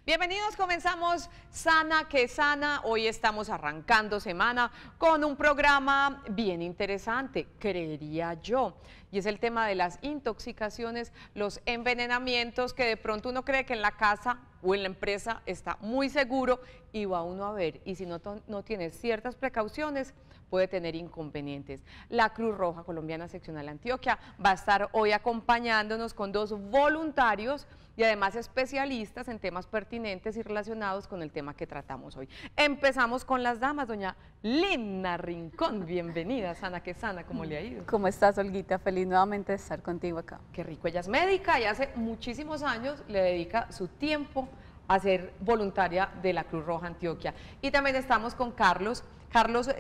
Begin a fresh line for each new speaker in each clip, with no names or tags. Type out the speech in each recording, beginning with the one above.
Bienvenidos, comenzamos Sana que Sana. Hoy estamos arrancando semana con un programa bien interesante, creería yo, y es el tema de las intoxicaciones, los envenenamientos que de pronto uno cree que en la casa o en la empresa está muy seguro y va uno a ver, y si no tiene ciertas precauciones puede tener inconvenientes. La Cruz Roja Colombiana Seccional Antioquia va a estar hoy acompañándonos con dos voluntarios y además especialistas en temas pertinentes y relacionados con el tema que tratamos hoy. Empezamos con las damas, doña Lina Rincón, bienvenida, Sana que Sana, ¿cómo le ha ido?
¿Cómo estás, Olguita? Feliz nuevamente de estar contigo acá.
Qué rico, ella es médica y hace muchísimos años le dedica su tiempo a ser voluntaria de la Cruz Roja Antioquia. Y también estamos con Carlos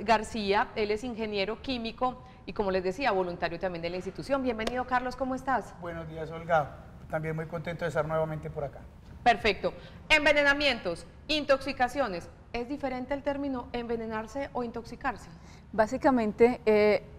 García, él es ingeniero químico y, como les decía, voluntario también de la institución. Bienvenido, Carlos, ¿cómo estás?
Buenos días, Olga. También muy contento de estar nuevamente por acá.
Perfecto. Envenenamientos, intoxicaciones. ¿Es diferente el término envenenarse o intoxicarse?
Básicamente,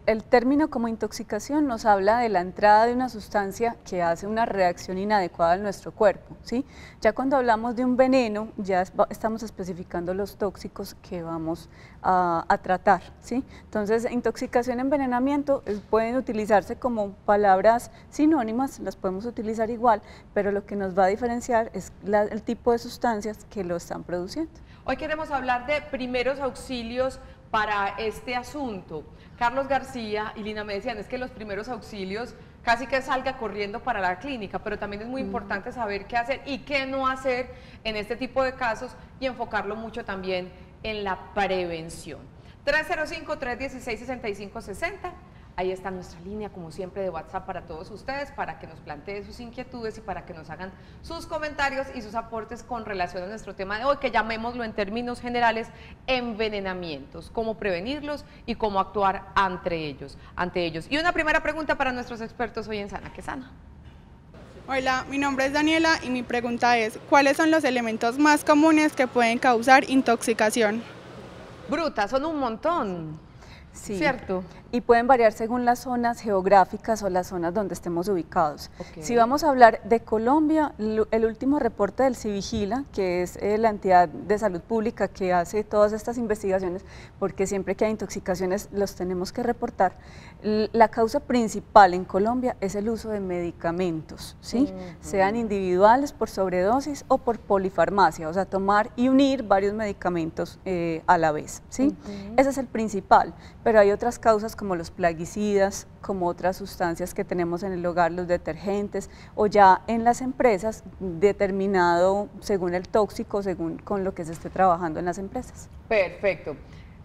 el término como intoxicación nos habla de la entrada de una sustancia que hace una reacción inadecuada en nuestro cuerpo, ¿sí? Ya cuando hablamos de un veneno, ya estamos especificando los tóxicos que vamos a tratar, ¿sí? Entonces, intoxicación, envenenamiento pueden utilizarse como palabras sinónimas, las podemos utilizar igual, pero lo que nos va a diferenciar es el tipo de sustancias que lo están produciendo.
Hoy queremos hablar de primeros auxilios para este asunto. Carlos García y Lina me decían, es que los primeros auxilios casi que salga corriendo para la clínica, pero también es muy importante saber qué hacer y qué no hacer en este tipo de casos y enfocarlo mucho también en la prevención. 305-316-6560, ahí está nuestra línea, como siempre, de WhatsApp para todos ustedes, para que nos planteen sus inquietudes y para que nos hagan sus comentarios y sus aportes con relación a nuestro tema de hoy, que llamémoslo en términos generales, envenenamientos, cómo prevenirlos y cómo actuar ante ellos. Y una primera pregunta para nuestros expertos hoy en Sana que Sana.
Hola, mi nombre es Daniela y mi pregunta es, ¿cuáles son los elementos más comunes que pueden causar intoxicación?
Bruta, son un montón.
Sí,
¿cierto?
Y pueden variar según las zonas geográficas o las zonas donde estemos ubicados.
Okay.
Si vamos a hablar de Colombia, el último reporte del Civigila, que es la entidad de salud pública que hace todas estas investigaciones, porque siempre que hay intoxicaciones los tenemos que reportar, la causa principal en Colombia es el uso de medicamentos, ¿sí? Sean individuales por sobredosis o por polifarmacia, o sea, tomar y unir varios medicamentos a la vez, ¿sí? Ese es el principal, pero hay otras causas como los plaguicidas, como otras sustancias que tenemos en el hogar, los detergentes, o ya en las empresas, determinado según el tóxico, según con lo que se esté trabajando en las empresas.
Perfecto.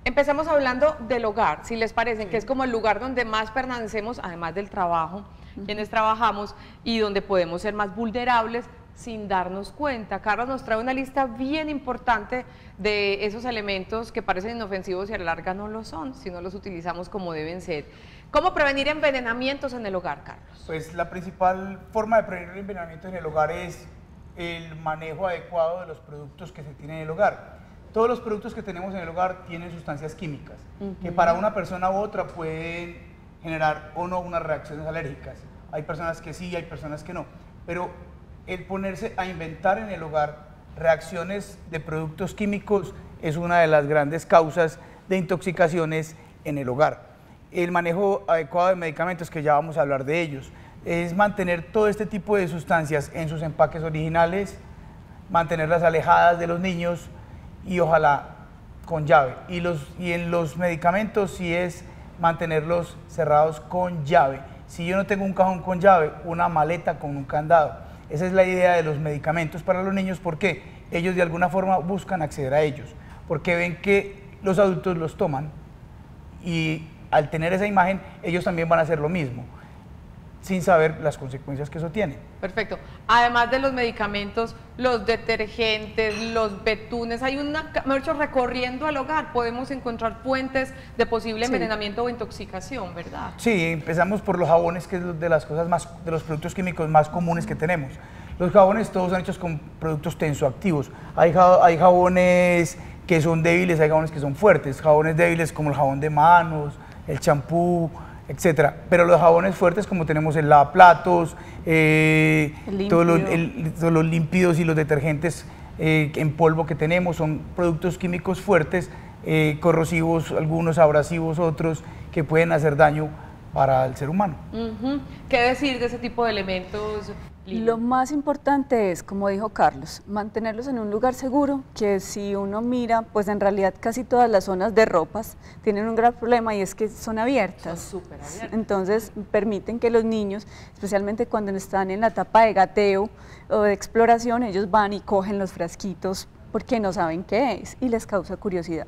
Empezamos hablando del hogar, si les parece, que es como el lugar donde más permanecemos, además del trabajo, quienes trabajamos, y donde podemos ser más vulnerables sin darnos cuenta. Carlos nos trae una lista bien importante de esos elementos que parecen inofensivos y a la larga no lo son, si no los utilizamos como deben ser. ¿Cómo prevenir envenenamientos en el hogar, Carlos?
Pues la principal forma de prevenir el envenenamiento en el hogar es el manejo adecuado de los productos que se tienen en el hogar. Todos los productos que tenemos en el hogar tienen sustancias químicas que para una persona u otra pueden generar o no unas reacciones alérgicas. Hay personas que sí, hay personas que no, pero el ponerse a inventar en el hogar reacciones de productos químicos es una de las grandes causas de intoxicaciones en el hogar. El manejo adecuado de medicamentos, que ya vamos a hablar de ellos, es mantener todo este tipo de sustancias en sus empaques originales, mantenerlas alejadas de los niños y ojalá con llave. Y en los medicamentos sí es mantenerlos cerrados con llave. Si yo no tengo un cajón con llave, una maleta con un candado. Esa es la idea de los medicamentos para los niños, porque ellos de alguna forma buscan acceder a ellos, porque ven que los adultos los toman y al tener esa imagen ellos también van a hacer lo mismo, sin saber las consecuencias que eso tiene.
Perfecto. Además de los medicamentos, los detergentes, los betunes, hay mejor dicho, recorriendo al hogar podemos encontrar fuentes de posible envenenamiento o intoxicación, ¿verdad?
Sí, empezamos por los jabones, que es de las cosas de los productos químicos más comunes que tenemos. Los jabones todos son hechos con productos tensoactivos. Hay jabones que son débiles, hay jabones que son fuertes. Jabones débiles como el jabón de manos, el champú, etcétera. Pero los jabones fuertes, como tenemos el lavaplatos, todos los límpidos y los detergentes en polvo que tenemos, son productos químicos fuertes, corrosivos, algunos abrasivos, otros que pueden hacer daño para el ser humano.
¿Qué decir de ese tipo de elementos?
Lo más importante es, como dijo Carlos, mantenerlos en un lugar seguro, que si uno mira, pues en realidad casi todas las zonas de ropas tienen un gran problema y es que son abiertas.
Son súper abiertas.
Entonces permiten que los niños, especialmente cuando están en la etapa de gateo o de exploración, ellos van y cogen los frasquitos porque no saben qué es y les causa curiosidad.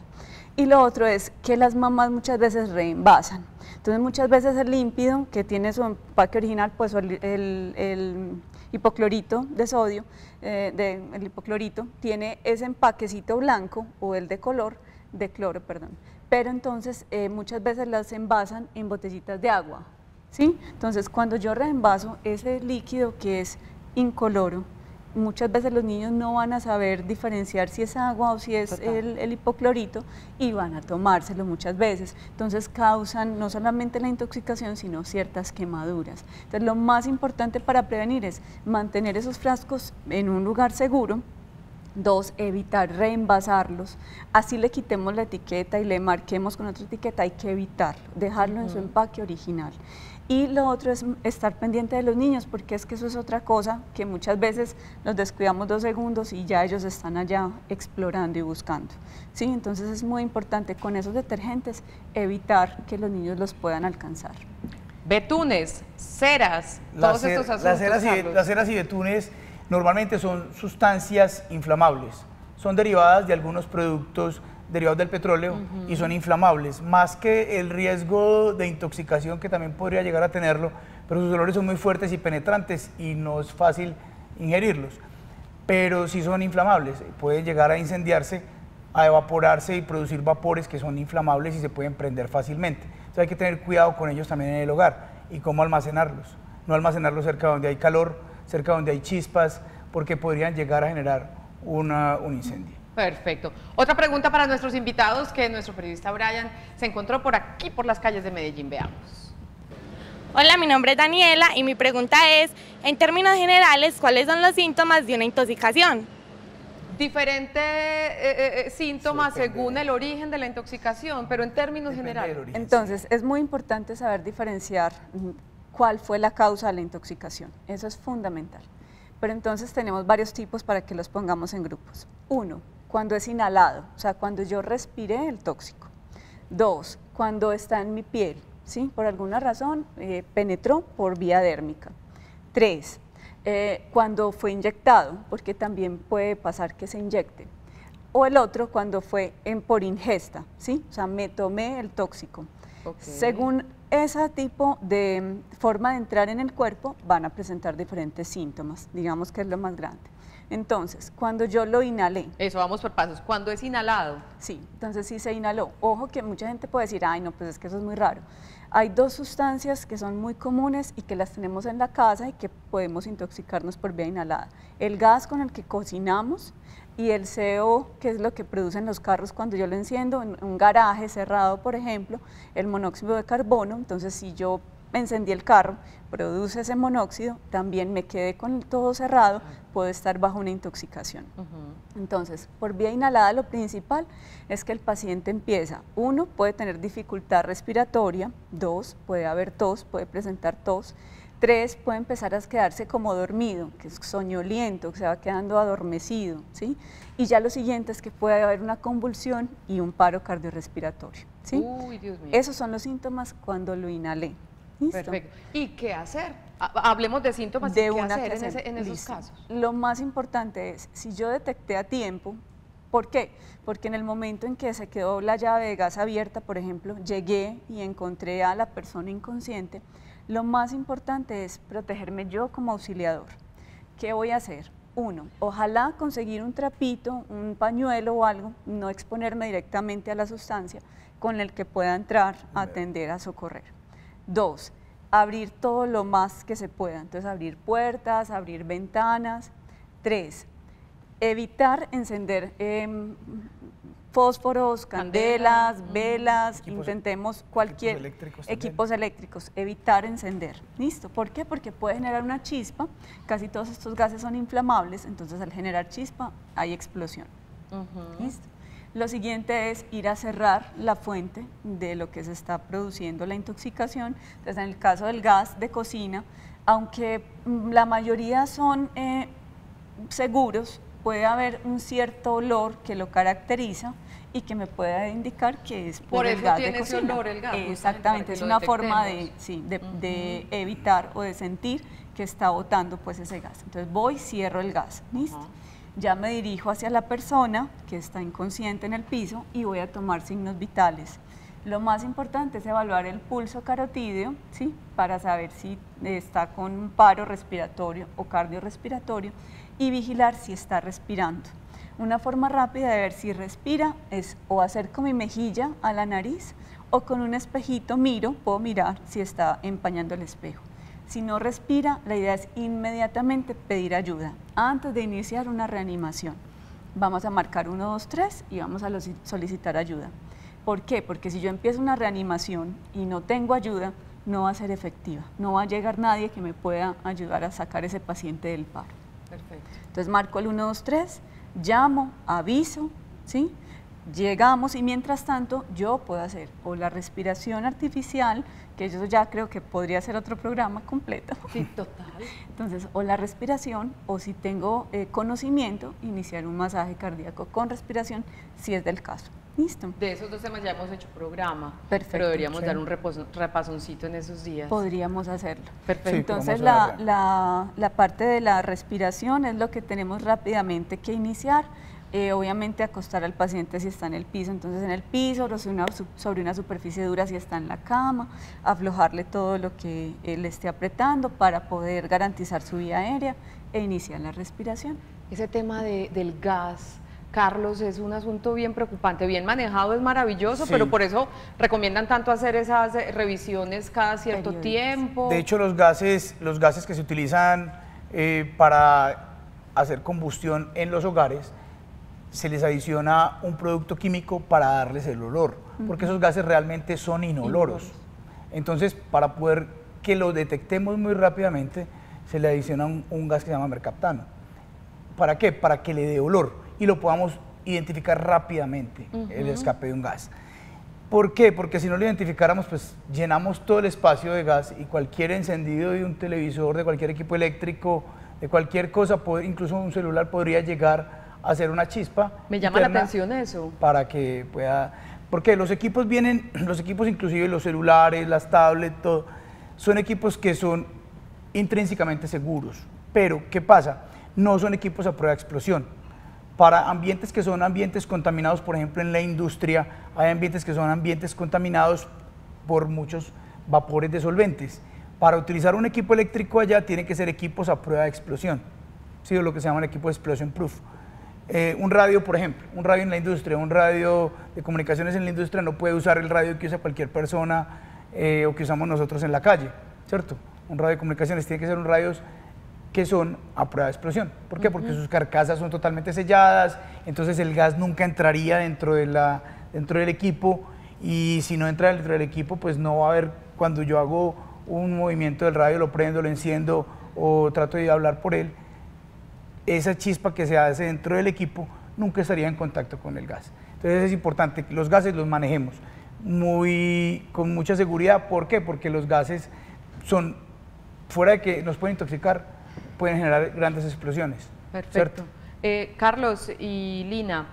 Y lo otro es que las mamás muchas veces reenvasan. Entonces muchas veces el límpido que tiene su empaque original, pues el hipoclorito de sodio, el hipoclorito, tiene ese empaquecito blanco o el de color, de cloro, perdón. Pero entonces muchas veces las envasan en botellitas de agua, ¿sí? Entonces cuando yo reenvaso ese líquido que es incoloro, muchas veces los niños no van a saber diferenciar si es agua o si es el hipoclorito y van a tomárselo muchas veces. Entonces causan no solamente la intoxicación, sino ciertas quemaduras. Entonces lo más importante para prevenir es mantener esos frascos en un lugar seguro. 2, evitar reenvasarlos, así le quitemos la etiqueta y le marquemos con otra etiqueta, hay que evitarlo, dejarlo en su empaque original. Y lo otro es estar pendiente de los niños, porque es que eso es otra cosa que muchas veces los descuidamos 2 segundos y ya ellos están allá explorando y buscando. ¿Sí? Entonces es muy importante con esos detergentes evitar que los niños los puedan alcanzar.
Betunes, ceras, todos estos asuntos.
Las ceras y betunes normalmente son sustancias inflamables, son derivadas de algunos productos derivados del petróleo y son inflamables, más que el riesgo de intoxicación que también podría llegar a tenerlo, pero sus olores son muy fuertes y penetrantes y no es fácil ingerirlos, pero sí son inflamables, pueden llegar a incendiarse, a evaporarse y producir vapores que son inflamables y se pueden prender fácilmente. Entonces hay que tener cuidado con ellos también en el hogar y cómo almacenarlos, no almacenarlos cerca donde hay calor, cerca donde hay chispas, porque podrían llegar a generar un incendio.
Perfecto. Otra pregunta para nuestros invitados que nuestro periodista Brian se encontró por aquí, por las calles de Medellín. Veamos.
Hola, mi nombre es Daniela y mi pregunta es, en términos generales, ¿cuáles son los síntomas de una intoxicación?
Diferentes síntomas según el origen de la intoxicación, pero en términos generales.
Entonces, es muy importante saber diferenciar cuál fue la causa de la intoxicación. Eso es fundamental. Pero entonces tenemos varios tipos para que los pongamos en grupos. 1, cuando es inhalado, o sea, cuando yo respiré el tóxico. 2, cuando está en mi piel, ¿sí? Por alguna razón penetró por vía dérmica. 3, cuando fue inyectado, porque también puede pasar que se inyecte. O el otro, cuando fue por ingesta, ¿sí? O sea, me tomé el tóxico. Okay. Según ese tipo de forma de entrar en el cuerpo, van a presentar diferentes síntomas, digamos que es lo más grande. Entonces, cuando yo lo inhalé.
Eso, vamos por pasos. ¿Cuándo es inhalado?
Sí, entonces sí se inhaló. Ojo que mucha gente puede decir, ay no, pues es que eso es muy raro. Hay 2 sustancias que son muy comunes y que las tenemos en la casa y que podemos intoxicarnos por vía inhalada. El gas con el que cocinamos y el CO, que es lo que producen los carros cuando yo lo enciendo en un garaje cerrado, por ejemplo, el monóxido de carbono. Entonces, si yo encendí el carro, produce ese monóxido, también me quedé con todo cerrado, puedo estar bajo una intoxicación. Entonces, por vía inhalada lo principal es que el paciente empieza, 1, puede tener dificultad respiratoria, 2, puede haber tos, puede presentar tos, 3, puede empezar a quedarse como dormido, que es soñoliento, que se va quedando adormecido, ¿sí? Y ya lo siguiente es que puede haber una convulsión y un paro cardiorrespiratorio, ¿sí?
Uy, Dios mío.
Esos son los síntomas cuando lo inhalé. ¿Listo?
Perfecto. ¿Y qué hacer? Hablemos de síntomas
de
y qué hacer en esos casos.
Lo más importante es, si yo detecté a tiempo, ¿por qué? Porque en el momento en que se quedó la llave de gas abierta, por ejemplo, llegué y encontré a la persona inconsciente, lo más importante es protegerme yo como auxiliador. ¿Qué voy a hacer? 1, ojalá conseguir un trapito, un pañuelo o algo, no exponerme directamente a la sustancia con el que pueda entrar a atender, a socorrer. 2, abrir todo lo más que se pueda, entonces abrir puertas, abrir ventanas. 3, evitar encender fósforos, candelas, velas, intentemos cualquier
equipos
eléctricos, evitar encender. ¿Listo? ¿Por qué? Porque puede generar una chispa, casi todos estos gases son inflamables, entonces al generar chispa hay explosión. ¿Listo? Lo siguiente es ir a cerrar la fuente de lo que se está produciendo la intoxicación. Entonces, en el caso del gas de cocina, aunque la mayoría son seguros, puede haber un cierto olor que lo caracteriza y que me pueda indicar que es por el gas de cocina. Por eso tiene ese olor el gas. Exactamente, es una forma de evitar o de sentir que está botando pues ese gas. Entonces voy, cierro el gas, ¿listo? Ya me dirijo hacia la persona que está inconsciente en el piso y voy a tomar signos vitales. Lo más importante es evaluar el pulso carotídeo, ¿sí? Para saber si está con un paro respiratorio o cardiorrespiratorio y vigilar si está respirando. Una forma rápida de ver si respira es o acerco mi mejilla a la nariz o con un espejito puedo mirar si está empañando el espejo. Si no respira, la idea es inmediatamente pedir ayuda antes de iniciar una reanimación. Vamos a marcar 1, 2, 3 y vamos a solicitar ayuda. ¿Por qué? Porque si yo empiezo una reanimación y no tengo ayuda, no va a ser efectiva. No va a llegar nadie que me pueda ayudar a sacar ese paciente del paro.
Perfecto.
Entonces marco el 1, 2, 3, llamo, aviso, ¿sí? Llegamos y mientras tanto yo puedo hacer o la respiración artificial, que eso ya creo que podría ser otro programa completo.
Sí, total.
Entonces, o la respiración, o si tengo conocimiento, iniciar un masaje cardíaco con respiración, si es del caso. ¿Listo?
De esos 2 temas ya hemos hecho programa.
Perfecto.
Pero deberíamos dar un repasoncito en esos días.
Podríamos hacerlo.
Perfecto.
Sí,
Entonces, la parte de la respiración es lo que tenemos rápidamente que iniciar. Obviamente acostar al paciente si está en el piso, entonces en el piso, sobre una superficie dura si está en la cama, aflojarle todo lo que le esté apretando para poder garantizar su vía aérea e iniciar la respiración.
Ese tema del gas, Carlos, es un asunto bien preocupante, bien manejado, es maravilloso, pero por eso recomiendan tanto hacer esas revisiones cada cierto tiempo.
De hecho, los gases que se utilizan para hacer combustión en los hogares, se les adiciona un producto químico para darles el olor, porque esos gases realmente son inoloros. Entonces, para poder que lo detectemos muy rápidamente, se le adiciona un gas que se llama mercaptano. ¿Para qué? Para que le dé olor y lo podamos identificar rápidamente, el escape de un gas. ¿Por qué? Porque si no lo identificáramos, pues llenamos todo el espacio de gas y cualquier encendido de un televisor, de cualquier equipo eléctrico, de cualquier cosa, incluso un celular podría llegar hacer una chispa.
Me llama la atención eso.
Para que pueda, porque los equipos inclusive los celulares, las tablets, todo, son equipos que son intrínsecamente seguros, pero ¿qué pasa? No son equipos a prueba de explosión. Para ambientes que son ambientes contaminados, por ejemplo en la industria, hay ambientes que son ambientes contaminados por muchos vapores de solventes. Para utilizar un equipo eléctrico allá tienen que ser equipos a prueba de explosión, ¿sí? Lo que se llama el equipo de explosion proof. Un radio, por ejemplo, un radio en la industria, un radio de comunicaciones en la industria no puede usar el radio que usa cualquier persona o que usamos nosotros en la calle, ¿cierto? Un radio de comunicaciones tiene que ser un radio que son a prueba de explosión. ¿Por qué? Porque sus carcasas son totalmente selladas, entonces el gas nunca entraría dentro del equipo y si no entra dentro del equipo, pues no va a haber, cuando yo hago un movimiento del radio, lo prendo, lo enciendo o trato de hablar por él, esa chispa que se hace dentro del equipo nunca estaría en contacto con el gas. Entonces es importante que los gases los manejemos con mucha seguridad. ¿Por qué? Porque los gases son, fuera de que nos pueden intoxicar, pueden generar grandes explosiones.
Perfecto. Carlos y Lina,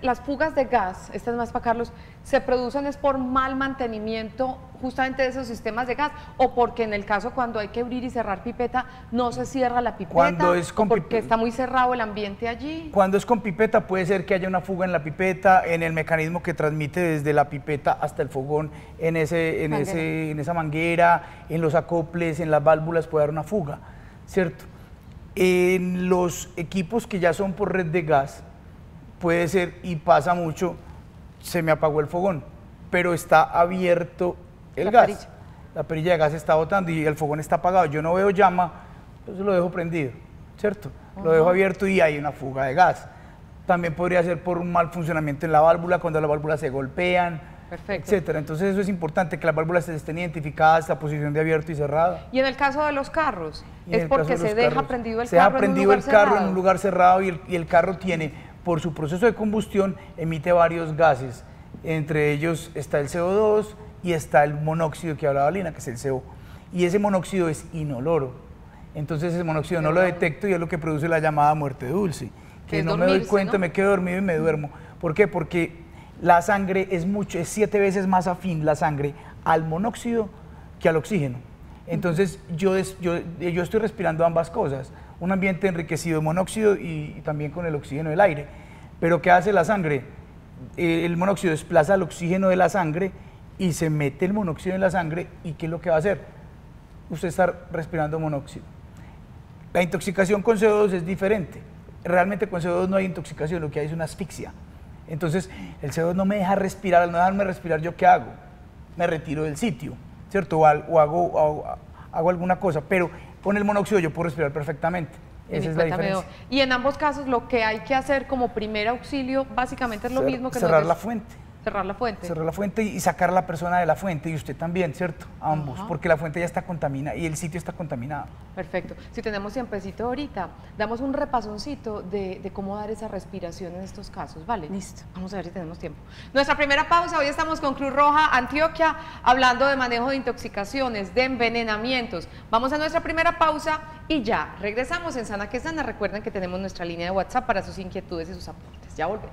las fugas de gas, esta es más para Carlos, ¿se producen es por mal mantenimiento justamente de esos sistemas de gas o porque en el caso cuando hay que abrir y cerrar pipeta no se cierra la pipeta?
Cuando es con
porque está muy cerrado el ambiente allí.
Cuando es con pipeta puede ser que haya una fuga en la pipeta, en el mecanismo que transmite desde la pipeta hasta el fogón, en esa manguera, en los acoples, en las válvulas puede haber una fuga, ¿cierto? En los equipos que ya son por red de gas, puede ser, y pasa mucho, se me apagó el fogón, pero está abierto el gas. La perilla de gas está botando y el fogón está apagado. Yo no veo llama, entonces lo dejo prendido, ¿cierto? Lo dejo abierto y hay una fuga de gas. también podría ser por un mal funcionamiento en la válvula, cuando las válvulas se golpean, etcétera. Entonces eso es importante, que las válvulas estén identificadas, la posición de abierto y cerrado.
Y en el caso de los carros, es porque se deja prendido el
carro. Se deja
prendido
el carro en un lugar cerrado y el carro tiene, por su proceso de combustión, emite varios gases. Entre ellos está el CO2 y está el monóxido que hablaba Lina, que es el CO. Y ese monóxido es inoloro. Entonces ese monóxido no lo detecto y es lo que produce la llamada muerte dulce. Que no me doy cuenta, ¿no? Me quedo dormido y me duermo. ¿Por qué? Porque la sangre es 7 veces más afín la sangre al monóxido que al oxígeno. Entonces yo estoy respirando ambas cosas, un ambiente enriquecido de monóxido y también con el oxígeno del aire. Pero ¿qué hace la sangre? El monóxido desplaza el oxígeno de la sangre y se mete el monóxido en la sangre, ¿y qué es lo que va a hacer? Usted está respirando monóxido. La intoxicación con CO2 es diferente. Realmente con CO2 no hay intoxicación, lo que hay es una asfixia. Entonces, el CO2 no me deja respirar, al no dejarme respirar, ¿yo qué hago? Me retiro del sitio, ¿cierto? O hago alguna cosa, pero con el monóxido yo puedo respirar perfectamente. Esa es la diferencia.
Y en ambos casos lo que hay que hacer como primer auxilio básicamente es lo mismo que
cerrar la fuente.
Cerrar la fuente.
Cerrar la fuente y sacar a la persona de la fuente, y usted también, ¿cierto? Ambos, porque la fuente ya está contaminada y el sitio está contaminado.
Perfecto. Si tenemos tiempecito ahorita, damos un repasoncito de cómo dar esa respiración en estos casos, ¿vale?
Listo.
Vamos a ver si tenemos tiempo. Nuestra primera pausa, hoy estamos con Cruz Roja Antioquia, hablando de manejo de intoxicaciones, de envenenamientos. Vamos a nuestra primera pausa y ya regresamos en Sana que Sana. Recuerden que tenemos nuestra línea de WhatsApp para sus inquietudes y sus aportes. Ya volvemos.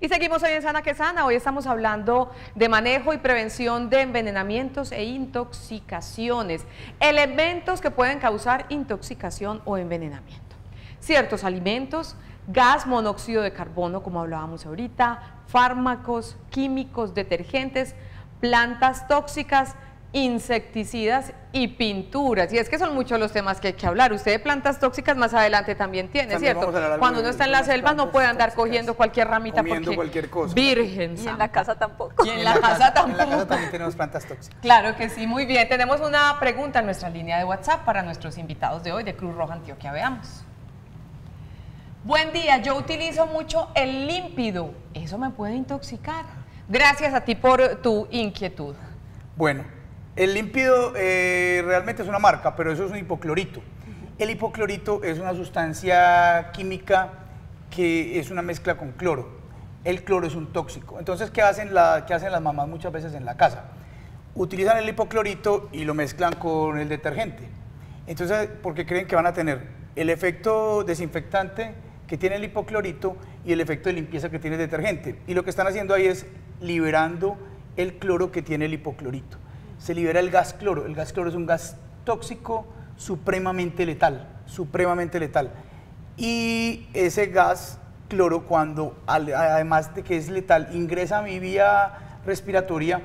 Y seguimos hoy en Sana que Sana. Hoy estamos hablando de manejo y prevención de envenenamientos e intoxicaciones, elementos que pueden causar intoxicación o envenenamiento. Ciertos alimentos, gas monóxido de carbono, como hablábamos ahorita, fármacos, químicos, detergentes, plantas tóxicas, insecticidas y pinturas. Y es que son muchos los temas que hay que hablar. Usted de plantas tóxicas más adelante también tiene,
también,
¿cierto? Cuando uno está en la selva no puede andar cogiendo cualquier ramita porque
cualquier cosa.
Virgen.
Y en la casa tampoco.
Y en la casa tampoco.
En la casa también tenemos plantas tóxicas.
Claro que sí, muy bien. Tenemos una pregunta en nuestra línea de WhatsApp para nuestros invitados de hoy de Cruz Roja Antioquia. Veamos. Buen día, yo utilizo mucho el límpido. ¿Eso me puede intoxicar? Gracias a ti por tu inquietud.
Bueno, el límpido realmente es una marca, pero eso es un hipoclorito. El hipoclorito es una sustancia química que es una mezcla con cloro. El cloro es un tóxico. Entonces, ¿qué hacen las mamás muchas veces en la casa? Utilizan el hipoclorito y lo mezclan con el detergente. Entonces, porque creen que van a tener el efecto desinfectante que tiene el hipoclorito y el efecto de limpieza que tiene el detergente. Y lo que están haciendo ahí es liberando el cloro que tiene el hipoclorito. Se libera el gas cloro. El gas cloro es un gas tóxico supremamente letal, Y ese gas cloro, cuando además de que es letal, ingresa a mi vía respiratoria,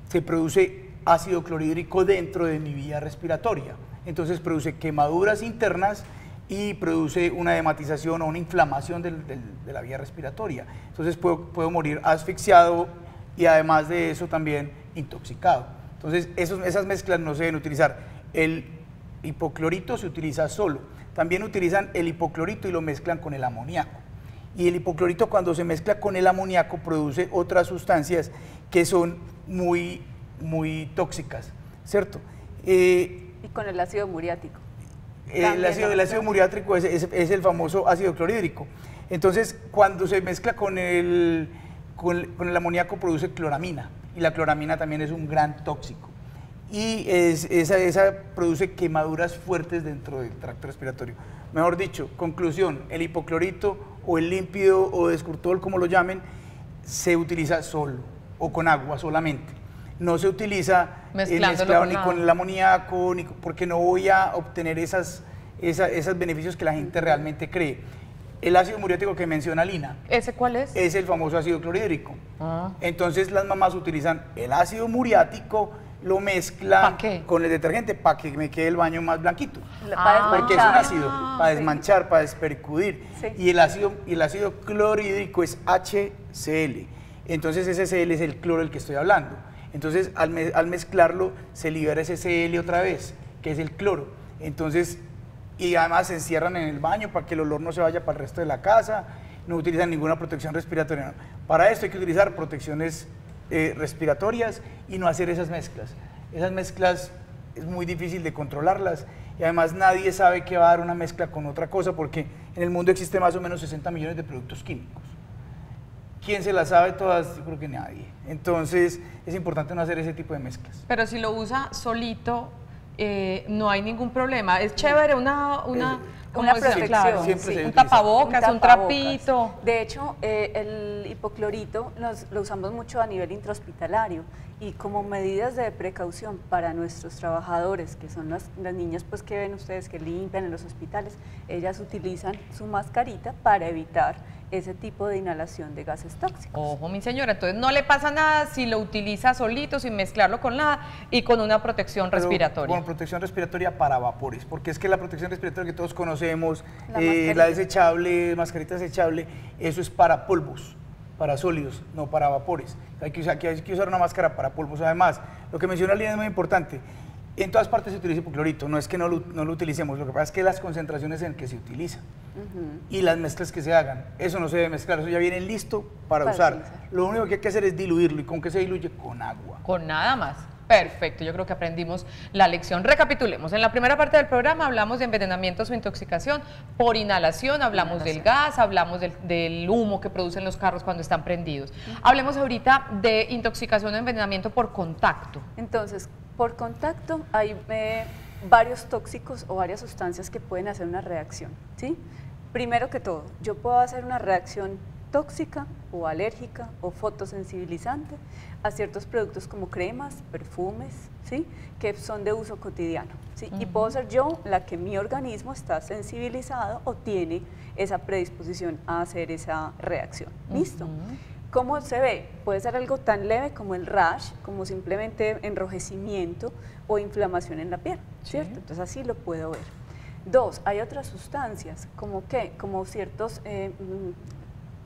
se produce ácido clorhídrico dentro de mi vía respiratoria. Entonces produce quemaduras internas y produce una hematización o una inflamación de la vía respiratoria. Entonces puedo morir asfixiado y además de eso también intoxicado. Entonces, esas mezclas no se deben utilizar. El hipoclorito se utiliza solo. También utilizan el hipoclorito y lo mezclan con el amoníaco. Y el hipoclorito, cuando se mezcla con el amoníaco, produce otras sustancias que son muy, muy tóxicas, ¿cierto?
Y con el ácido muriático.
El ácido muriático es el famoso ácido clorhídrico. Entonces, cuando se mezcla con el amoníaco, produce cloramina. Y la cloramina también es un gran tóxico. Y esa produce quemaduras fuertes dentro del tracto respiratorio. Mejor dicho, conclusión, el hipoclorito o el límpido o descurtol, como lo llamen, se utiliza solo o con agua solamente. No se utiliza mezclado ni con el amoníaco, porque no voy a obtener esos beneficios que la gente realmente cree. El ácido muriático que menciona Lina.
¿Ese cuál es?
Es el famoso ácido clorhídrico. Entonces las mamás utilizan el ácido muriático, lo mezclan con el detergente para que me quede el baño más blanquito. Porque es un ácido, para desmanchar, para despercudir. Sí. Y el ácido clorhídrico es HCl. Entonces ese Cl es el cloro del que estoy hablando. Entonces, al mezclarlo, se libera ese Cl otra vez, que es el cloro. Entonces, y además se encierran en el baño para que el olor no se vaya para el resto de la casa, no utilizan ninguna protección respiratoria. No. Para esto hay que utilizar protecciones respiratorias y no hacer esas mezclas. Esas mezclas es muy difícil de controlarlas y además nadie sabe qué va a dar una mezcla con otra cosa porque en el mundo existe más o menos 60 millones de productos químicos. ¿Quién se las sabe todas? Yo creo que nadie. Entonces es importante no hacer ese tipo de mezclas.
Pero si lo usa solito, no hay ningún problema. Es chévere una
protección,
claro,
siempre se
un
utiliza.
tapabocas, un trapito.
De hecho, el hipoclorito lo usamos mucho a nivel intrahospitalario y como medidas de precaución para nuestros trabajadores, que son las niñas pues, que ven ustedes que limpian en los hospitales, ellas utilizan su mascarita para evitar ese tipo de inhalación de gases tóxicos.
Ojo, mi señora, entonces no le pasa nada si lo utiliza solito, sin mezclarlo con nada y con una protección respiratoria.
Con protección respiratoria para vapores, porque es que la protección respiratoria que todos conocemos,
La
la desechable, mascarita desechable, eso es para polvos, para sólidos, no para vapores. Hay que usar una máscara para polvos. Además, lo que menciona Lina es muy importante. En todas partes se utiliza hipoclorito, no es que no lo utilicemos, lo que pasa es que las concentraciones en que se utiliza y las mezclas que se hagan, eso no se debe mezclar, eso ya viene listo para usar. Lo único que hay que hacer es diluirlo, ¿y con qué se diluye? Con agua.
Con nada más. Perfecto, yo creo que aprendimos la lección. Recapitulemos, en la primera parte del programa hablamos de envenenamientos o intoxicación por inhalación, hablamos del gas, hablamos del humo que producen los carros cuando están prendidos. Hablemos ahorita de intoxicación o envenenamiento por contacto.
Entonces, por contacto hay varios tóxicos o varias sustancias que pueden hacer una reacción, ¿sí? Primero que todo, yo puedo hacer una reacción tóxica o alérgica o fotosensibilizante a ciertos productos como cremas, perfumes, ¿sí? Que son de uso cotidiano, ¿sí? Y puedo ser yo la que mi organismo está sensibilizado o tiene esa predisposición a hacer esa reacción. ¿Listo? ¿Cómo se ve? Puede ser algo tan leve como el rash, como simplemente enrojecimiento o inflamación en la piel, ¿cierto? Entonces así lo puedo ver. Dos, hay otras sustancias, ¿como qué? Como ciertos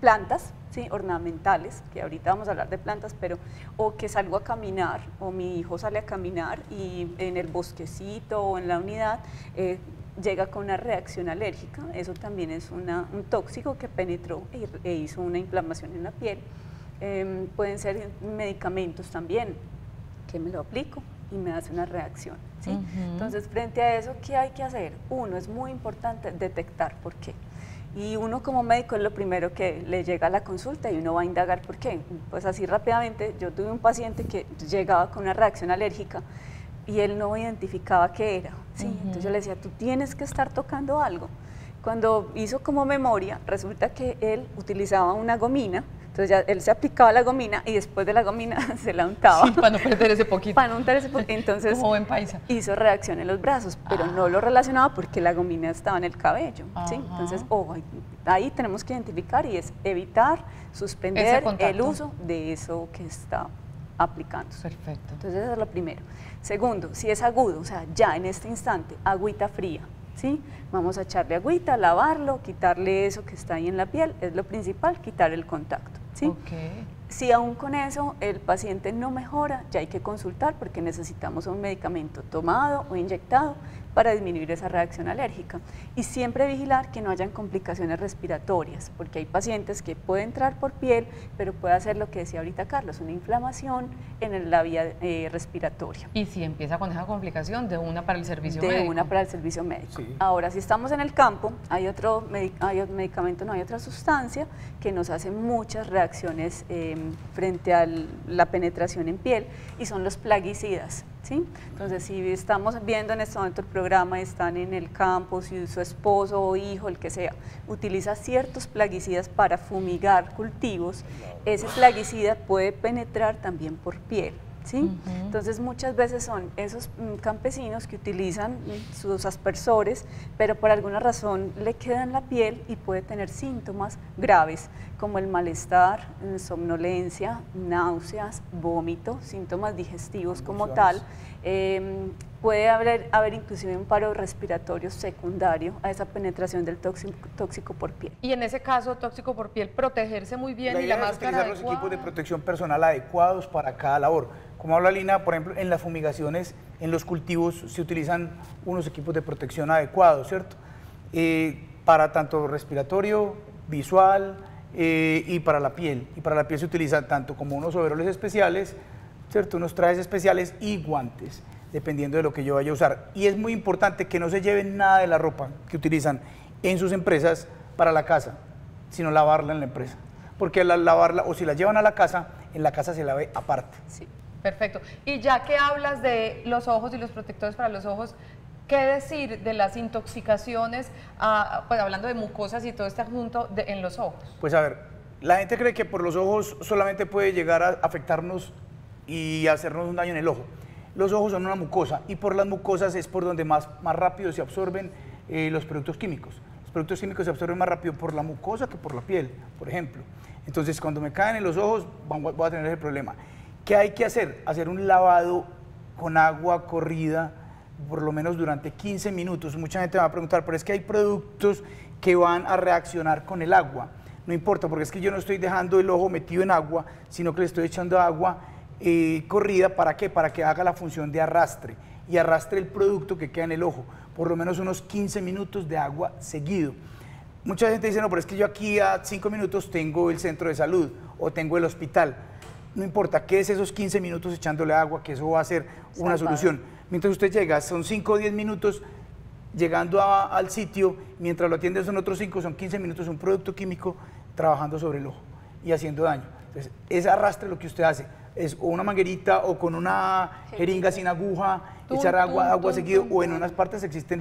plantas, ¿sí? Ornamentales, que ahorita vamos a hablar de plantas, pero o que salgo a caminar, o mi hijo sale a caminar y en el bosquecito o en la unidad llega con una reacción alérgica, eso también es un tóxico que penetró e hizo una inflamación en la piel. Pueden ser medicamentos también, que me lo aplico y me hace una reacción, ¿sí? Entonces, frente a eso, ¿qué hay que hacer? Uno, es muy importante detectar por qué. Y uno como médico es lo primero que le llega a la consulta y uno va a indagar por qué. Pues así rápidamente, yo tuve un paciente que llegaba con una reacción alérgica y él no identificaba qué era, ¿sí? Entonces yo le decía, tú tienes que estar tocando algo. Cuando hizo como memoria, resulta que él utilizaba una gomina, entonces ya él se aplicaba la gomina y después de la gomina se la untaba.
Sí, para no perder ese poquito.
Para no untar ese poquito. Entonces
como buen paisa.
Hizo reacción en los brazos, pero no lo relacionaba porque la gomina estaba en el cabello, ¿sí? Entonces, ahí tenemos que identificar y es evitar, suspender el uso de eso que está aplicando.
Perfecto.
Entonces eso es lo primero. Segundo, si es agudo, o sea, ya en este instante, agüita fría, ¿sí? Vamos a echarle agüita, lavarlo, quitarle eso que está ahí en la piel, es lo principal, quitar el contacto, ¿sí? Si aún con eso el paciente no mejora, ya hay que consultar porque necesitamos un medicamento tomado o inyectado para disminuir esa reacción alérgica. Y siempre vigilar que no hayan complicaciones respiratorias, porque hay pacientes que pueden entrar por piel, pero puede hacer lo que decía ahorita Carlos, una inflamación en la vía respiratoria.
Y si empieza con esa complicación, de una para el servicio médico.
De una para el servicio médico.
Sí.
Ahora, si estamos en el campo, hay otro medicamento, no hay otra sustancia que nos hace muchas reacciones frente a la penetración en piel y son los plaguicidas, ¿sí? Entonces, si estamos viendo en este momento el programa, están en el campo, si su esposo o hijo, el que sea, utiliza ciertos plaguicidas para fumigar cultivos, ese plaguicida puede penetrar también por piel, ¿sí? Entonces muchas veces son esos campesinos que utilizan sus aspersores, pero por alguna razón le queda en la piel y puede tener síntomas graves como el malestar, somnolencia, náuseas, vómito, síntomas digestivos como tal, puede haber inclusive un paro respiratorio secundario a esa penetración del tóxico por piel.
Y en ese caso, tóxico por piel, protegerse muy bien
La
y la
idea es
máscara
utilizar los
adecuada.
equipos de protección personal adecuados para cada labor. Como habla Lina, por ejemplo, en las fumigaciones, en los cultivos se utilizan unos equipos de protección adecuados, ¿cierto? Para tanto respiratorio, visual y para la piel. Y para la piel se utilizan tanto como unos overoles especiales, ¿cierto? Unos trajes especiales y guantes, dependiendo de lo que yo vaya a usar. Y es muy importante que no se lleven nada de la ropa que utilizan en sus empresas para la casa, sino lavarla en la empresa. Porque al lavarla, o si la llevan a la casa, en la casa se lave aparte.
Sí.
Perfecto. Y ya que hablas de los ojos y los protectores para los ojos, ¿qué decir de las intoxicaciones, pues hablando de mucosas y todo este asunto en los ojos?
Pues a ver, la gente cree que por los ojos solamente puede llegar a afectarnos y hacernos un daño en el ojo. Los ojos son una mucosa y por las mucosas es por donde más rápido se absorben los productos químicos. Los productos químicos se absorben más rápido por la mucosa que por la piel, por ejemplo. Entonces, cuando me caen en los ojos, voy a tener ese problema. ¿Qué hay que hacer? Hacer un lavado con agua corrida, por lo menos durante 15 minutos. Mucha gente me va a preguntar, pero es que hay productos que van a reaccionar con el agua. No importa, porque es que yo no estoy dejando el ojo metido en agua, sino que le estoy echando agua corrida. ¿Para qué? Para que haga la función de arrastre y arrastre el producto que queda en el ojo, por lo menos unos 15 minutos de agua seguido. Mucha gente dice, no, pero es que yo aquí a 5 minutos tengo el centro de salud o tengo el hospital. No importa, ¿qué es esos 15 minutos echándole agua? Que eso va a ser una solución. Mientras usted llega, son 5 o 10 minutos llegando al sitio, mientras lo atienden son otros 5, son 15 minutos, un producto químico trabajando sobre el ojo y haciendo daño. Entonces, ese arrastre lo que usted hace es o una manguerita o con una jeringa sin aguja, echar agua seguido, o en unas partes existen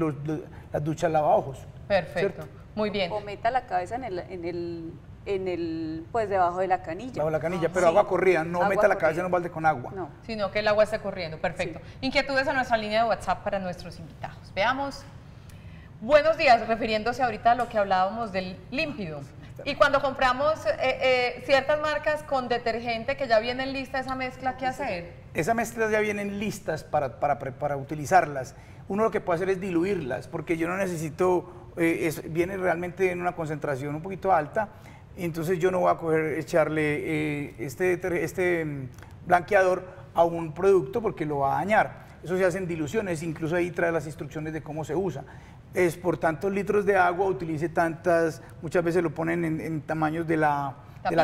las duchas lavaojos.
Perfecto,
¿cierto?
Muy bien.
O meta la cabeza pues debajo de la canilla.
Bajo la canilla, pero agua corrida, no
Agua
meta la cabeza
corrida.
en un balde con agua.
No.
Sino que el agua esté corriendo, perfecto. Inquietudes a nuestra línea de WhatsApp para nuestros invitados. Veamos. Buenos días, refiriéndose ahorita a lo que hablábamos del límpido. Y cuando compramos ciertas marcas con detergente que ya vienen lista esa mezcla, ¿qué hacer?
Esas mezclas ya vienen listas para utilizarlas. Uno lo que puede hacer es diluirlas, porque yo no necesito, viene realmente en una concentración un poquito alta, entonces yo no voy a echarle este blanqueador a un producto porque lo va a dañar. Eso se hace en diluciones, incluso ahí trae las instrucciones de cómo se usa. Es por tantos litros de agua, utilice tantas, muchas veces lo ponen en tamaños de la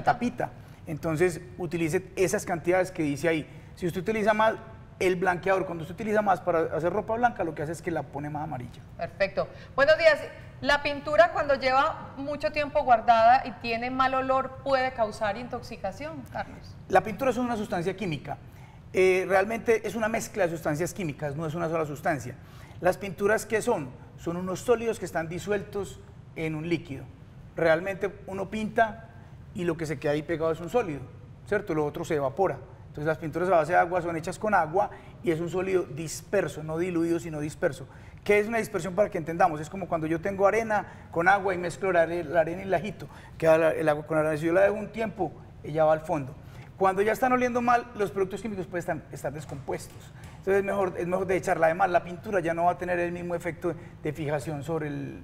tapita. Entonces utilice esas cantidades que dice ahí. Si usted utiliza más el blanqueador, cuando usted utiliza más para hacer ropa blanca, lo que hace es que la pone más amarilla.
Perfecto. Buenos días. La pintura cuando lleva mucho tiempo guardada y tiene mal olor, ¿puede causar intoxicación, Carlos?
La pintura es una sustancia química. Realmente es una mezcla de sustancias químicas, no es una sola sustancia. Las pinturas, ¿qué son? Son unos sólidos que están disueltos en un líquido. Realmente uno pinta y lo que se queda ahí pegado es un sólido, ¿cierto? Lo otro se evapora. Entonces las pinturas a base de agua son hechas con agua y es un sólido disperso, no diluido, sino disperso. ¿Qué es una dispersión para que entendamos? Es como cuando yo tengo arena con agua y mezclo la arena y la agito. Queda el agua con la arena. Si yo la dejo un tiempo, ella va al fondo. Cuando ya están oliendo mal, los productos químicos pueden estar descompuestos. Entonces es mejor de echarla. Además, la pintura ya no va a tener el mismo efecto de fijación sobre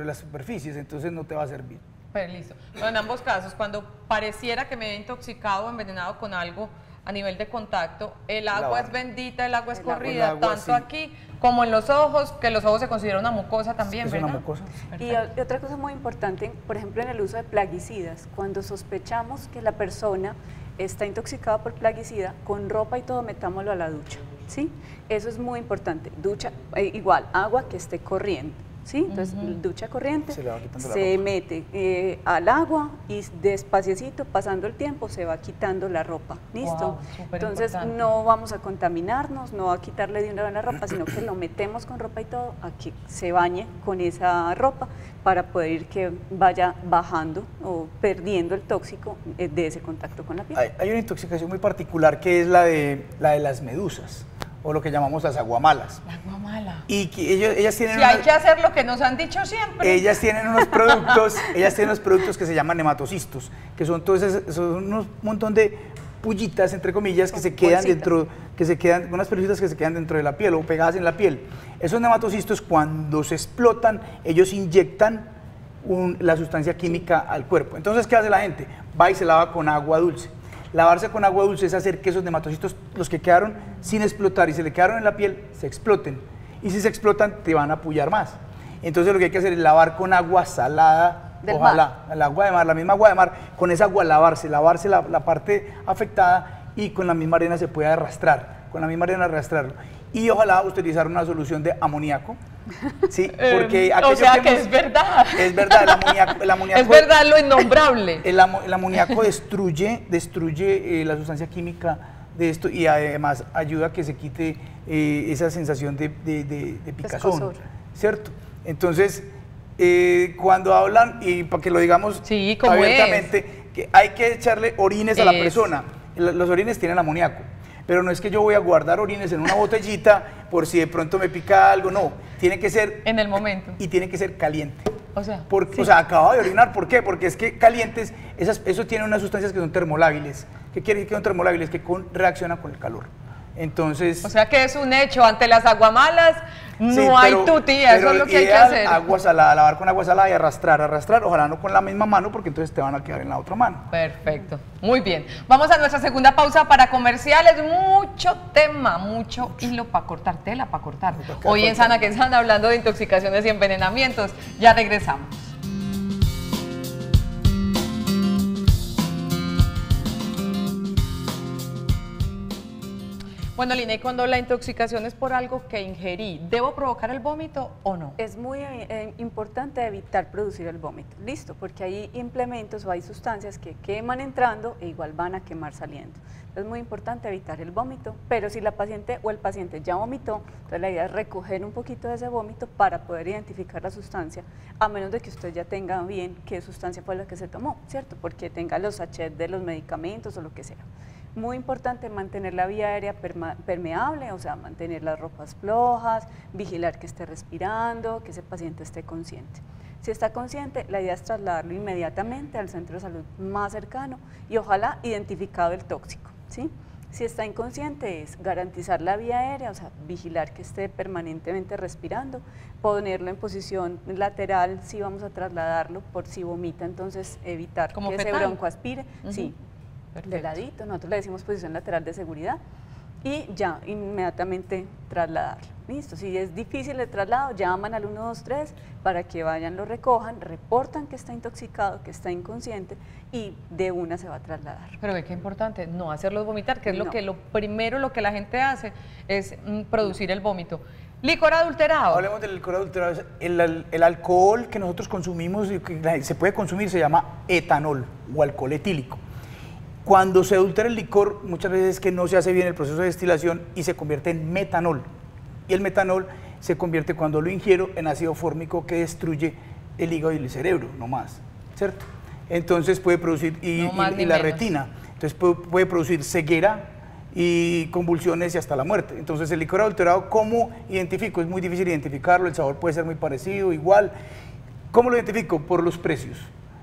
las superficies, entonces no te va a servir.
Pero listo. Bueno, en ambos casos, cuando pareciera que me he intoxicado o envenenado con algo a nivel de contacto, el agua es bendita, el agua es corrida, tanto aquí como en los ojos, que los ojos se considera una mucosa también, ¿verdad?
Es una mucosa.
Y otra cosa muy importante, por ejemplo, en el uso de plaguicidas, cuando sospechamos que la persona está intoxicada por plaguicida, con ropa y todo metámoslo a la ducha, ¿sí? Eso es muy importante. Ducha, igual, agua que esté corriendo, ¿sí? Entonces, ducha corriente, se mete al agua y despaciecito, pasando el tiempo, se va quitando la ropa, ¿listo?
Wow,
entonces, no vamos a contaminarnos, no a quitarle de una vez la ropa, sino que lo metemos con ropa y todo, a que se bañe con esa ropa para poder ir que vaya bajando o perdiendo el tóxico de ese contacto con la piel.
Hay una intoxicación muy particular que es la de las medusas, o lo que llamamos las aguamalas.
La agua mala.
Y que ellas tienen...
Si hay que hacer lo que nos han dicho siempre.
Ellas tienen unos productos, que se llaman nematocistos, que son un montón de pullitas, entre comillas, que se quedan dentro, unas pelucitas que se quedan dentro de la piel o pegadas en la piel. Esos nematocistos, cuando se explotan, ellos inyectan la sustancia química al cuerpo. Entonces, ¿qué hace la gente? Va y se lava con agua dulce. Lavarse con agua dulce es hacer que esos nematocistos, los que quedaron sin explotar y se le quedaron en la piel, se exploten. Y si se explotan, te van a pullar más. Entonces, lo que hay que hacer es lavar con agua salada, ojalá, el agua de mar, la misma agua de mar, con esa agua lavarse la parte afectada, y con la misma arena se puede arrastrar, con la misma arena arrastrarlo. Y ojalá utilizar una solución de amoníaco, ¿sí? Porque
o sea que es verdad.
Es verdad, el amoníaco
es verdad lo innombrable.
El amoníaco destruye la sustancia química de esto, y además ayuda a que se quite esa sensación de picazón, ¿cierto? Entonces, cuando hablan, y para que lo digamos abiertamente, que hay que echarle orines a la persona. Los orines tienen amoníaco, pero no es que yo voy a guardar orines en una botellita por si de pronto me pica algo, no, tiene que ser
en el momento
y tiene que ser caliente.
O sea,
acababa de orinar, ¿por qué? Porque es que calientes, eso tiene unas sustancias que son termolábiles. ¿Qué quiere decir que son termolábiles? Que reaccionan con el calor. Entonces,
o sea que es un hecho, ante las aguamalas no hay tutía, eso es lo que hay que hacer.
Agua salada, lavar con agua salada y arrastrar, ojalá no con la misma mano, porque entonces te van a quedar en la otra mano.
Perfecto, muy bien. Vamos a nuestra segunda pausa para comerciales. Mucho tema, mucho hilo para cortar, tela para cortar. Hoy en Sana que Sana, hablando de intoxicaciones y envenenamientos. Ya regresamos. Bueno, Lina, y cuando la intoxicación es por algo que ingerí, ¿debo provocar el vómito o no?
Es muy importante evitar producir el vómito, listo, porque hay implementos o hay sustancias que queman entrando e igual van a quemar saliendo. Es muy importante evitar el vómito, pero si la paciente o el paciente ya vomitó, entonces la idea es recoger un poquito de ese vómito para poder identificar la sustancia, a menos de que usted ya tenga bien qué sustancia fue la que se tomó, ¿cierto? Porque tenga los sachets de los medicamentos o lo que sea. Muy importante mantener la vía aérea permeable, o sea, mantener las ropas flojas, vigilar que esté respirando, que ese paciente esté consciente. Si está consciente, la idea es trasladarlo inmediatamente al centro de salud más cercano y ojalá identificado el tóxico, ¿sí? Si está inconsciente, es garantizar la vía aérea, o sea, vigilar que esté permanentemente respirando, ponerlo en posición lateral si vamos a trasladarlo, por si vomita, entonces evitar
¿como
que
fetal?
ese broncoaspire, sí.
Perfecto.
De ladito, nosotros le decimos posición lateral de seguridad y ya inmediatamente trasladarlo. Listo, si es difícil el traslado, llaman al 123 para que vayan, lo recojan, reportan que está intoxicado, que está inconsciente y de una se va a trasladar.
Pero ve que importante, no hacerlos vomitar, que es lo primero lo que la gente hace es producir el vómito. ¿Licor adulterado?
Hablemos del licor adulterado. El alcohol que nosotros consumimos y que se puede consumir se llama etanol o alcohol etílico. Cuando se adultera el licor, muchas veces es que no se hace bien el proceso de destilación y se convierte en metanol. Y el metanol se convierte, cuando lo ingiero, en ácido fórmico que destruye el hígado y el cerebro, no más, ¿cierto? Entonces puede producir, y la retina, entonces puede producir ceguera y convulsiones y hasta la muerte. Entonces el licor adulterado, ¿cómo identifico? Es muy difícil identificarlo, el sabor puede ser muy parecido, igual. ¿Cómo lo identifico? Por los precios.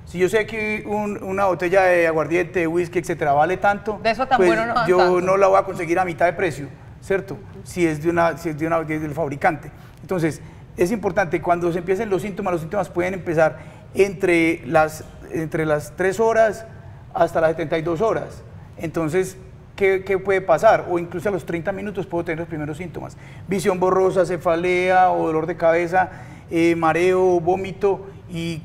Si yo sé que una botella de aguardiente, de whisky, etcétera, vale tanto,
de eso tan
pues
bueno no
yo
tanto.
No la voy a conseguir a mitad de precio, ¿cierto? Si es del fabricante. Entonces, es importante, cuando se empiecen los síntomas pueden empezar entre las 3 horas hasta las 72 horas. Entonces, ¿qué puede pasar? O incluso a los 30 minutos puedo tener los primeros síntomas. Visión borrosa, cefalea o dolor de cabeza, mareo, vómito, y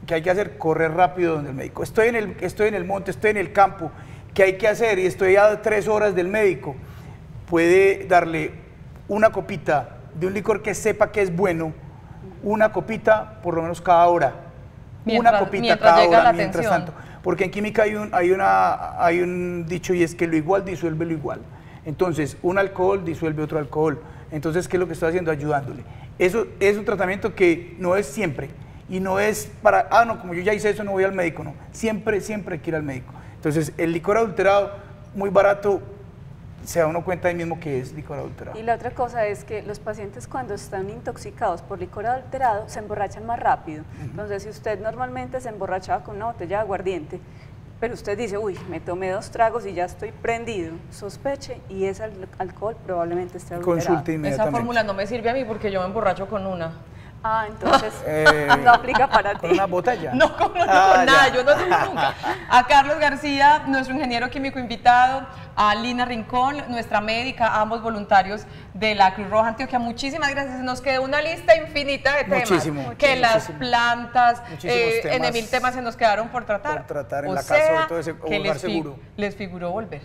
¿qué hay que hacer? Correr rápido donde el médico. Estoy en el monte, estoy en el campo, ¿qué hay que hacer? Y estoy a 3 horas del médico. Puede darle una copita de un licor que sepa que es bueno, una copita por lo menos cada hora. Una copita cada hora, mientras tanto. Porque en química hay un dicho, y es que lo igual disuelve lo igual. Entonces, un alcohol disuelve otro alcohol. Entonces, ¿qué es lo que estoy haciendo? Ayudándole. Eso es un tratamiento que no es siempre. Y no es para, no, como yo ya hice eso, no voy al médico, no. Siempre hay que ir al médico. Entonces, el licor adulterado, muy barato, se da uno cuenta ahí mismo que es licor adulterado.
Y la otra cosa es que los pacientes, cuando están intoxicados por licor adulterado, se emborrachan más rápido. Entonces, si usted normalmente se emborrachaba con una botella de aguardiente, pero usted dice, uy, me tomé 2 tragos y ya estoy prendido, sospeche, y ese alcohol probablemente esté adulterado.
Consulte inmediatamente.
Esa fórmula no me sirve a mí porque yo me emborracho con una.
Ah, entonces no aplica para ti.
¿Con una botella?
No, con nada, yo no tomo nunca. A Carlos García, nuestro ingeniero químico invitado, a Lina Rincón, nuestra médica, ambos voluntarios de la Cruz Roja Antioquia. Muchísimas gracias. Nos quedó una lista infinita de temas. Que las plantas, en 1000 temas se nos quedaron por tratar.
Por tratar en la casa de todo ese hogar seguro.
Les figuró volver.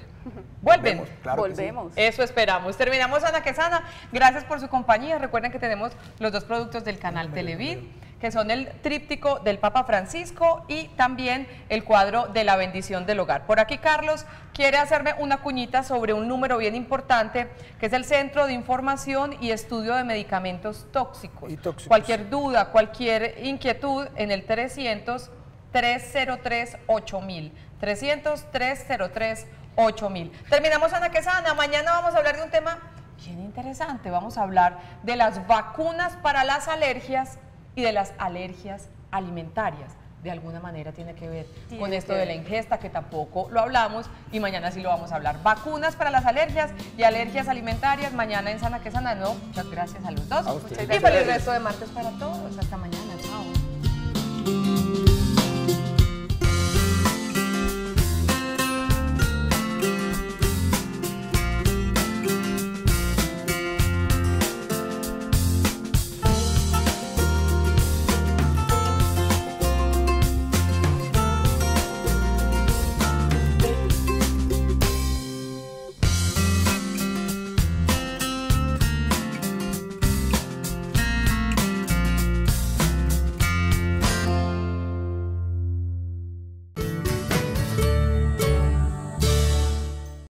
¿Vuelven?
Claro.
Volvemos.
Sí. Eso esperamos. Terminamos Sana que Sana. Gracias por su compañía. Recuerden que tenemos los 2 productos del canal Televid, que son el tríptico del Papa Francisco y también el cuadro de la bendición del hogar. Por aquí Carlos quiere hacerme una cuñita sobre un número bien importante, que es el Centro de Información y Estudio de Medicamentos Tóxicos. Cualquier duda, cualquier inquietud en el 300-303-8000. 300-303-8000. Terminamos Sana que Sana. Mañana vamos a hablar de un tema bien interesante. Vamos a hablar de las vacunas para las alergias y de las alergias alimentarias. De alguna manera tiene que ver con esto de la ingesta, que tampoco lo hablamos, y mañana sí lo vamos a hablar. Vacunas para las alergias y alergias alimentarias, mañana en Sana que Sana. No, muchas gracias a los dos. Y feliz resto de martes para todos. Hasta mañana. Chao.